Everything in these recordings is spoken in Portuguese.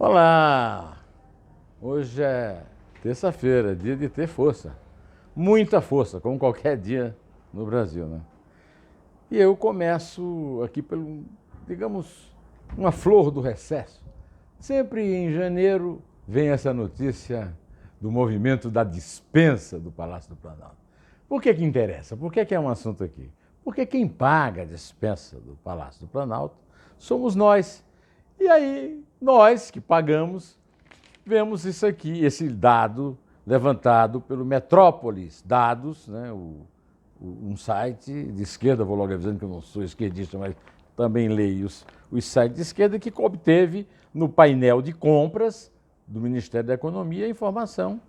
Olá! Hoje é terça-feira, dia de ter força. Muita força, como qualquer dia no Brasil, né? E eu começo aqui pelo, digamos, uma flor do recesso. Sempre em janeiro vem essa notícia do movimento da dispensa do Palácio do Planalto. Por que interessa? Por que é um assunto aqui? Porque quem paga a dispensa do Palácio do Planalto somos nós. E aí, nós que pagamos, vemos isso aqui, esse dado levantado pelo Metrópolis Dados, né, um site de esquerda, vou logo avisando que eu não sou esquerdista, mas também leio os sites de esquerda, que obteve no painel de compras do Ministério da Economia a informação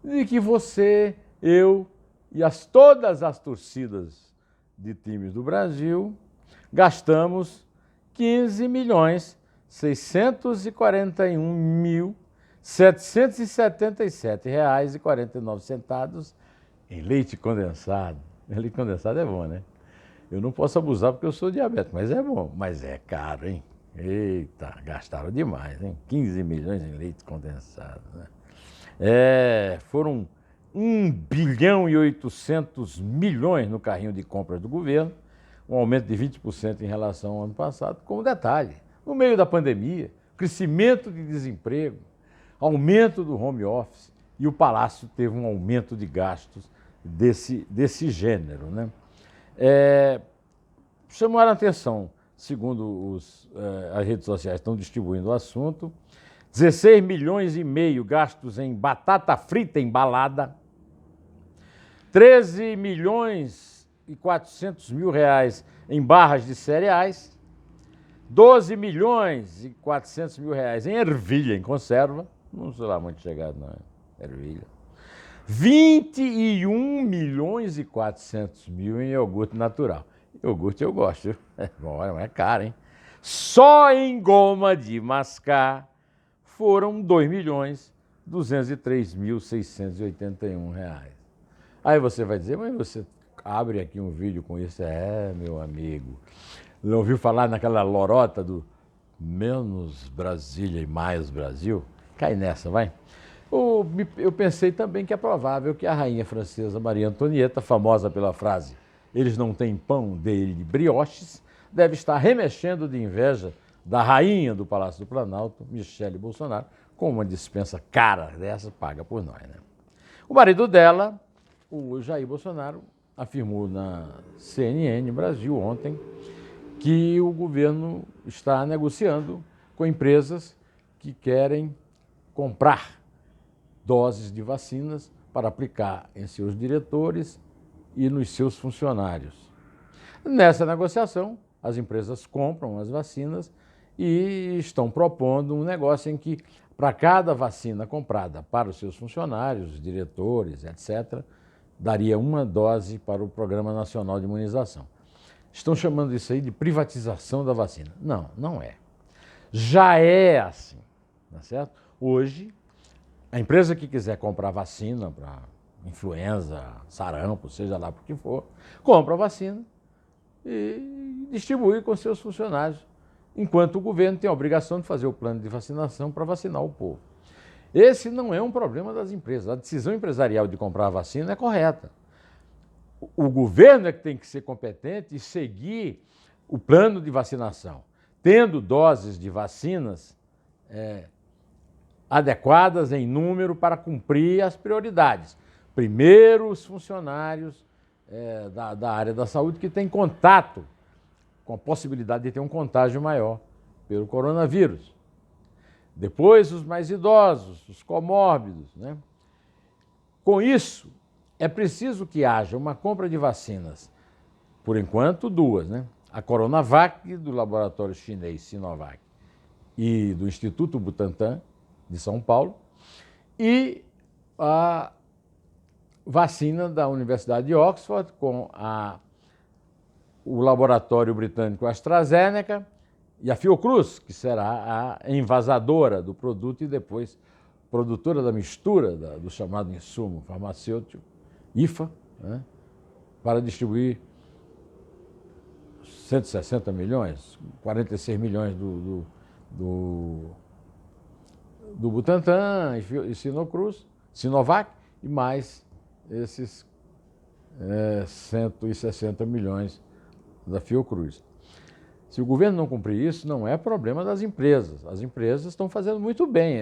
de que você, eu e todas as torcidas de times do Brasil gastamos 15.641.777,49 em leite condensado. Leite condensado é bom, né? Eu não posso abusar porque eu sou diabético, mas é bom. Mas é caro, hein? Eita, gastaram demais, hein? 15 milhões em leite condensado, né? Foram 1,8 bilhão no carrinho de compras do governo, um aumento de 20% em relação ao ano passado. Como detalhe, no meio da pandemia, crescimento de desemprego, aumento do home office, e o Palácio teve um aumento de gastos desse gênero, né? Chamaram a atenção, segundo as redes sociais estão distribuindo o assunto, 16 milhões e meio gastos em batata frita embalada, 13 milhões e 400 mil reais em barras de cereais, 12 milhões e 400 mil reais em ervilha, em conserva, não sou lá muito chegado não, ervilha, 21 milhões e 400 mil em iogurte natural. Iogurte eu gosto, mas é caro, hein? Só em goma de mascar foram 2.203.681 reais. Aí você vai dizer, mas você abre aqui um vídeo com isso. Meu amigo, não ouviu falar naquela lorota do menos Brasília e mais Brasil? Cai nessa, vai. Eu pensei também que é provável que a rainha francesa Maria Antonieta, famosa pela frase "eles não têm pão, dê-lhe brioches", deve estar remexendo de inveja da rainha do Palácio do Planalto, Michele Bolsonaro, com uma dispensa cara dessa paga por nós, né? O marido dela, o Jair Bolsonaro, afirmou na CNN Brasil ontem que o governo está negociando com empresas que querem comprar doses de vacinas para aplicar em seus diretores e nos seus funcionários. Nessa negociação, as empresas compram as vacinas e estão propondo um negócio em que, para cada vacina comprada para os seus funcionários, diretores, etc., daria uma dose para o Programa Nacional de Imunização. Estão chamando isso aí de privatização da vacina. Não, não é. Já é assim, tá certo? Hoje, a empresa que quiser comprar vacina para influenza, sarampo, seja lá por que for, compra a vacina e distribui com seus funcionários, enquanto o governo tem a obrigação de fazer o plano de vacinação para vacinar o povo. Esse não é um problema das empresas. A decisão empresarial de comprar a vacina é correta. O governo é que tem que ser competente e seguir o plano de vacinação, tendo doses de vacinas adequadas em número para cumprir as prioridades. Primeiro, os funcionários da área da saúde que têm contato, com a possibilidade de ter um contágio maior pelo coronavírus. Depois, os mais idosos, os comórbidos, né? Com isso, é preciso que haja uma compra de vacinas, por enquanto, duas, né? A Coronavac, do laboratório chinês Sinovac, e do Instituto Butantan, de São Paulo, e a vacina da Universidade de Oxford, com o laboratório britânico AstraZeneca, e a Fiocruz, que será a envasadora do produto e depois produtora da mistura do chamado insumo farmacêutico, IFA, né, para distribuir 160 milhões, 46 milhões do Butantan e Sinovac, e mais esses 160 milhões da Fiocruz. Se o governo não cumprir isso, não é problema das empresas. As empresas estão fazendo muito bem.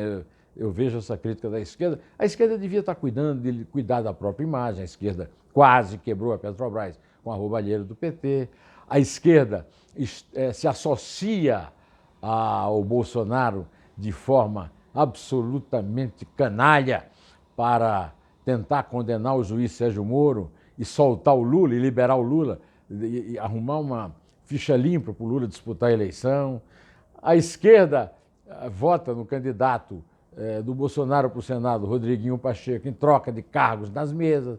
Eu vejo essa crítica da esquerda. A esquerda devia estar cuidar da própria imagem. A esquerda quase quebrou a Petrobras com a roubalheira do PT. A esquerda se associa ao Bolsonaro de forma absolutamente canalha para tentar condenar o juiz Sérgio Moro e soltar o Lula e liberar o Lula e arrumar uma ficha limpa para o Lula disputar a eleição. A esquerda vota no candidato do Bolsonaro para o Senado, Rodriguinho Pacheco, em troca de cargos nas mesas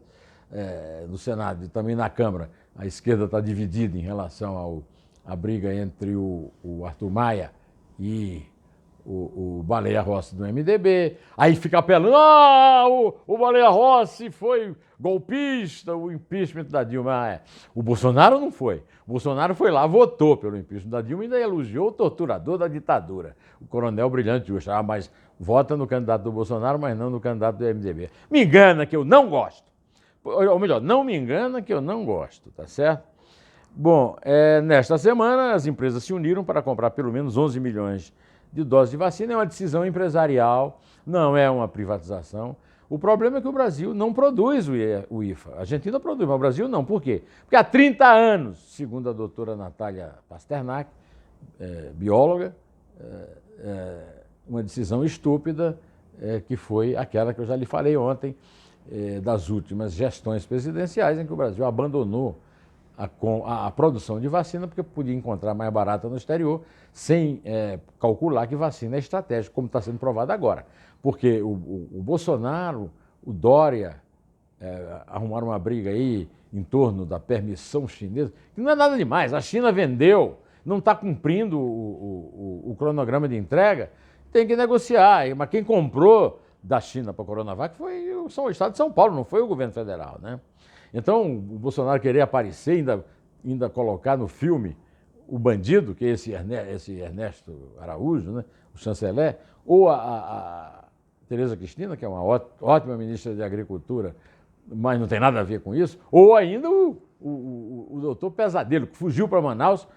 no Senado e também na Câmara. A esquerda está dividida em relação à briga entre o Arthur Maia e o Baleia Rossi do MDB. Aí fica apelando, o Baleia Rossi foi golpista, o impeachment da Dilma. O Bolsonaro não foi. O Bolsonaro foi lá, votou pelo impeachment da Dilma e ainda elogiou o torturador da ditadura, o coronel Brilhante Justo. Mas vota no candidato do Bolsonaro, mas não no candidato do MDB. Me engana que eu não gosto. Ou melhor, não me engana que eu não gosto, tá certo? Bom, nesta semana as empresas se uniram para comprar pelo menos 11 milhões de doses de vacina. É uma decisão empresarial, não é uma privatização. O problema é que o Brasil não produz o IFA. A Argentina produz, mas o Brasil não. Por quê? Porque há 30 anos, segundo a doutora Natália Pasternak, bióloga, uma decisão estúpida, que foi aquela que eu já lhe falei ontem, das últimas gestões presidenciais, em que o Brasil abandonou a produção de vacina porque podia encontrar mais barata no exterior, sem calcular que vacina é estratégica, como está sendo provado agora. Porque o Bolsonaro, o Dória, arrumaram uma briga aí em torno da permissão chinesa, que não é nada demais. A China vendeu, não está cumprindo o cronograma de entrega, tem que negociar. Mas quem comprou da China para a Coronavac foi o Estado de São Paulo, não foi o governo federal, né? Então, o Bolsonaro querer aparecer, ainda colocar no filme o bandido, que é esse Ernesto Araújo, né, o chanceler, ou a Tereza Cristina, que é uma ótima ministra de Agricultura, mas não tem nada a ver com isso, ou ainda o doutor Pesadelo, que fugiu para Manaus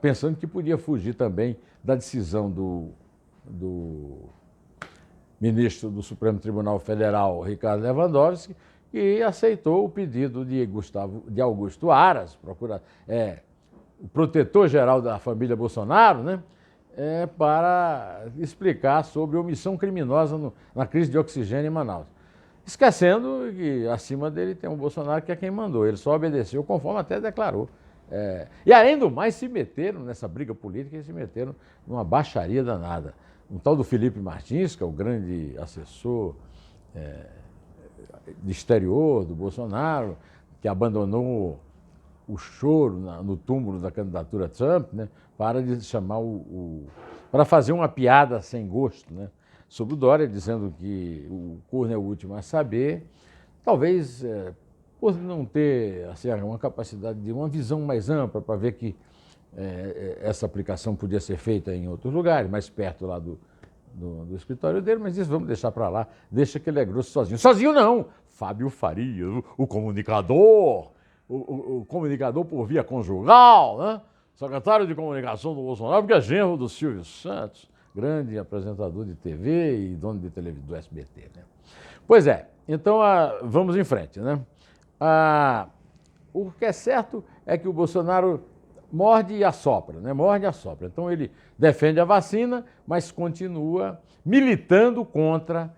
pensando que podia fugir também da decisão do ministro do Supremo Tribunal Federal, Ricardo Lewandowski, que aceitou o pedido de Augusto Aras, o protetor-geral da família Bolsonaro, né, para explicar sobre omissão criminosa na crise de oxigênio em Manaus. Esquecendo que acima dele tem um Bolsonaro que é quem mandou, ele só obedeceu conforme até declarou. E além do mais, se meteram nessa briga política e se meteram numa baixaria danada. Um tal do Felipe Martins, que é o grande assessor de exterior do Bolsonaro, que abandonou o choro no túmulo da candidatura Trump, né, para fazer uma piada sem gosto, né, sobre o Dória, dizendo que o corno é o último a saber, talvez por não ter assim, uma capacidade de uma visão mais ampla para ver que essa aplicação podia ser feita em outros lugares, mais perto lá do escritório dele, mas isso vamos deixar para lá, deixa que ele é grosso sozinho. Sozinho não! Fábio Farias, o comunicador, o comunicador por via conjugal, né? Secretário de comunicação do Bolsonaro, porque é genro do Silvio Santos, grande apresentador de TV e dono de televisão do SBT. Né? Pois é, então vamos em frente. Né? O que é certo é que o Bolsonaro morde e assopra, né? Morde e assopra. Então ele defende a vacina, mas continua militando contra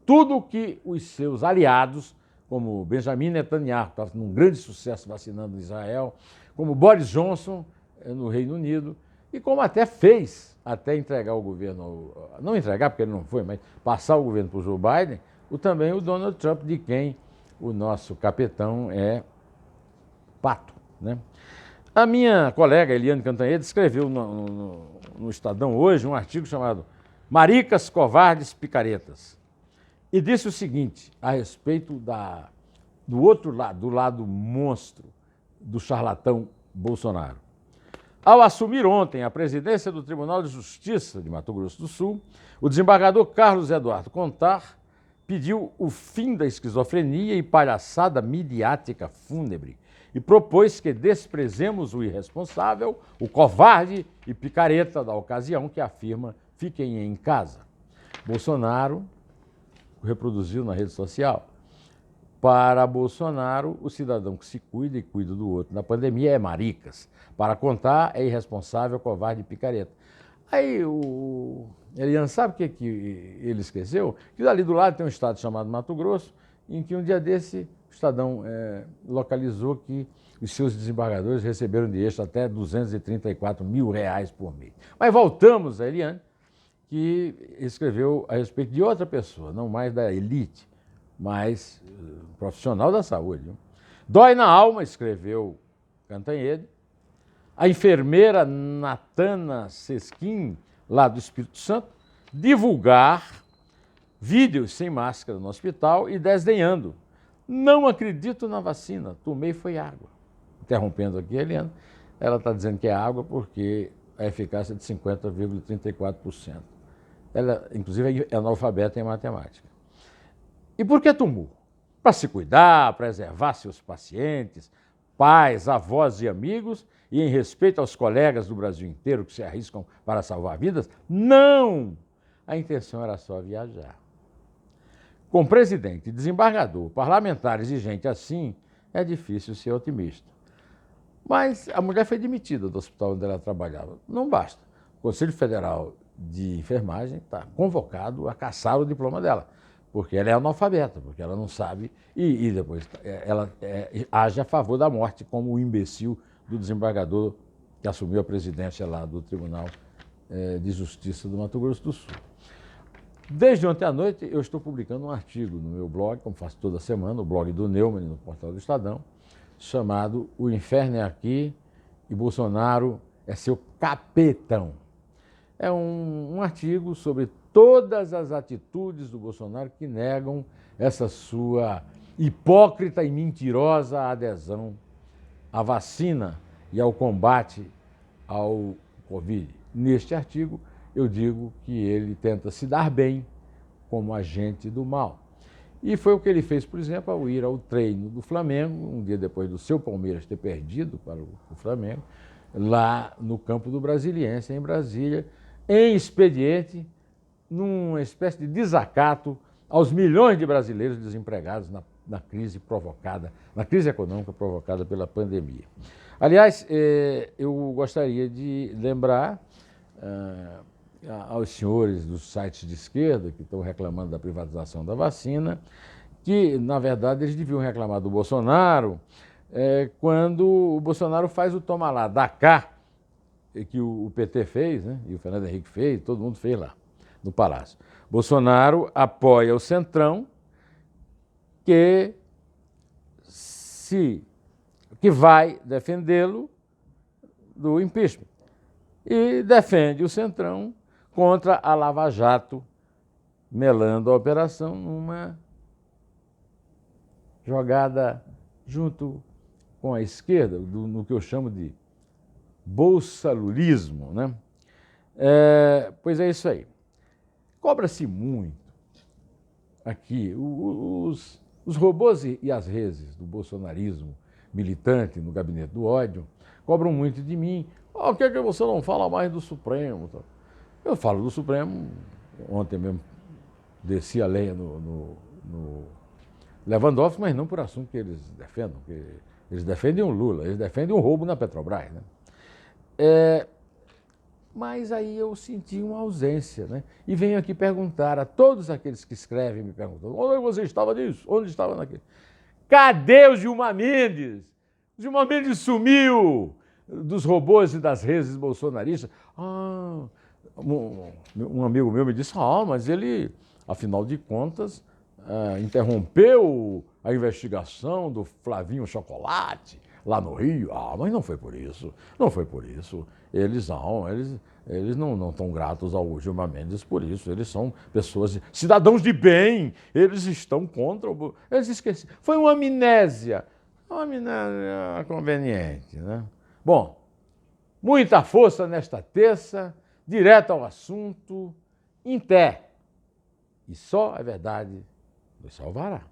tudo que os seus aliados, como Benjamin Netanyahu, que está tendo um grande sucesso vacinando em Israel, como Boris Johnson no Reino Unido, e como até fez, até entregar o governo, não entregar porque ele não foi, mas passar o governo para o Joe Biden, também o Donald Trump, de quem o nosso capitão é pato, né? A minha colega Eliane Cantanhede escreveu no Estadão hoje um artigo chamado Maricas, Covardes, Picaretas. E disse o seguinte a respeito do outro lado, do lado monstro do charlatão Bolsonaro. Ao assumir ontem a presidência do Tribunal de Justiça de Mato Grosso do Sul, o desembargador Carlos Eduardo Contar pediu o fim da esquizofrenia e palhaçada midiática fúnebre e propôs que desprezemos o irresponsável, o covarde e picareta da ocasião que afirma fiquem em casa. Bolsonaro reproduziu na rede social. Para Bolsonaro, o cidadão que se cuida e cuida do outro na pandemia é maricas. Para Contar, é irresponsável, covarde e picareta. Aí o Eliane, sabe o que ele esqueceu? Que ali do lado tem um estado chamado Mato Grosso, em que um dia desse o Estadão localizou que os seus desembargadores receberam de extra até R$234 mil por mês. Mas voltamos a Eliane, que escreveu a respeito de outra pessoa, não mais da elite, mas profissional da saúde. Viu? Dói na alma, escreveu Cantanhede, a enfermeira Natana Sesquim, lá do Espírito Santo, divulgar vídeos sem máscara no hospital e desdenhando. Não acredito na vacina, tomei foi água. Interrompendo aqui a Eliana, ela está dizendo que é água porque a eficácia é de 50,34%. Ela, inclusive, é analfabeta em matemática. E por que tomou? Para se cuidar, preservar seus pacientes, pais, avós e amigos, e em respeito aos colegas do Brasil inteiro que se arriscam para salvar vidas? Não! A intenção era só viajar. Com presidente, desembargador, parlamentares e gente assim, é difícil ser otimista. Mas a mulher foi demitida do hospital onde ela trabalhava. Não basta. O Conselho Federal de Enfermagem está convocado a caçar o diploma dela, porque ela é analfabeta, porque ela não sabe, e depois ela age a favor da morte, como o imbecil do desembargador que assumiu a presidência lá do Tribunal de Justiça do Mato Grosso do Sul. Desde ontem à noite, eu estou publicando um artigo no meu blog, como faço toda semana, o blog do Neumann, no portal do Estadão, chamado O Inferno é Aqui e Bolsonaro é seu capetão. É um artigo sobre todas as atitudes do Bolsonaro que negam essa sua hipócrita e mentirosa adesão à vacina e ao combate ao Covid. Neste artigo, eu digo que ele tenta se dar bem como agente do mal. E foi o que ele fez, por exemplo, ao ir ao treino do Flamengo, um dia depois do seu Palmeiras ter perdido para o Flamengo, lá no campo do Brasiliense, em Brasília, em expediente, numa espécie de desacato aos milhões de brasileiros desempregados na crise provocada, na crise econômica provocada pela pandemia. Aliás, eu gostaria de lembrar aos senhores dos sites de esquerda que estão reclamando da privatização da vacina, que, na verdade, eles deviam reclamar do Bolsonaro quando o Bolsonaro faz o toma lá, dá cá, que o PT fez, né, e o Fernando Henrique fez, todo mundo fez lá, no Palácio. Bolsonaro apoia o Centrão, que vai defendê-lo do impeachment. E defende o Centrão contra a Lava Jato, melando a operação numa jogada junto com a esquerda, no que eu chamo de bolsalulismo, né? Pois é isso aí. Cobra-se muito aqui os robôs e as redes do bolsonarismo militante no gabinete do ódio cobram muito de mim. Por que você não fala mais do Supremo? Eu falo do Supremo, ontem mesmo desci a lenha no Lewandowski, mas não por assunto que eles defendam, porque eles defendem o Lula, eles defendem o roubo na Petrobras, né? Mas aí eu senti uma ausência, né? E venho aqui perguntar a todos aqueles que escrevem, me perguntam, onde você estava nisso? Onde estava naquele? Cadê o Gilmar Mendes? O Gilmar Mendes sumiu dos robôs e das redes bolsonaristas. Um amigo meu me disse, mas ele, afinal de contas, interrompeu a investigação do Flavinho Chocolate lá no Rio. Mas não foi por isso, não foi por isso. Eles não estão gratos ao Gilmar Mendes por isso. Eles são pessoas, cidadãos de bem. Eles estão contra o... Eles esqueceram. Foi uma amnésia conveniente, né? Bom, Muita força nesta terça, direto ao assunto, em pé. E só a verdade nos salvará.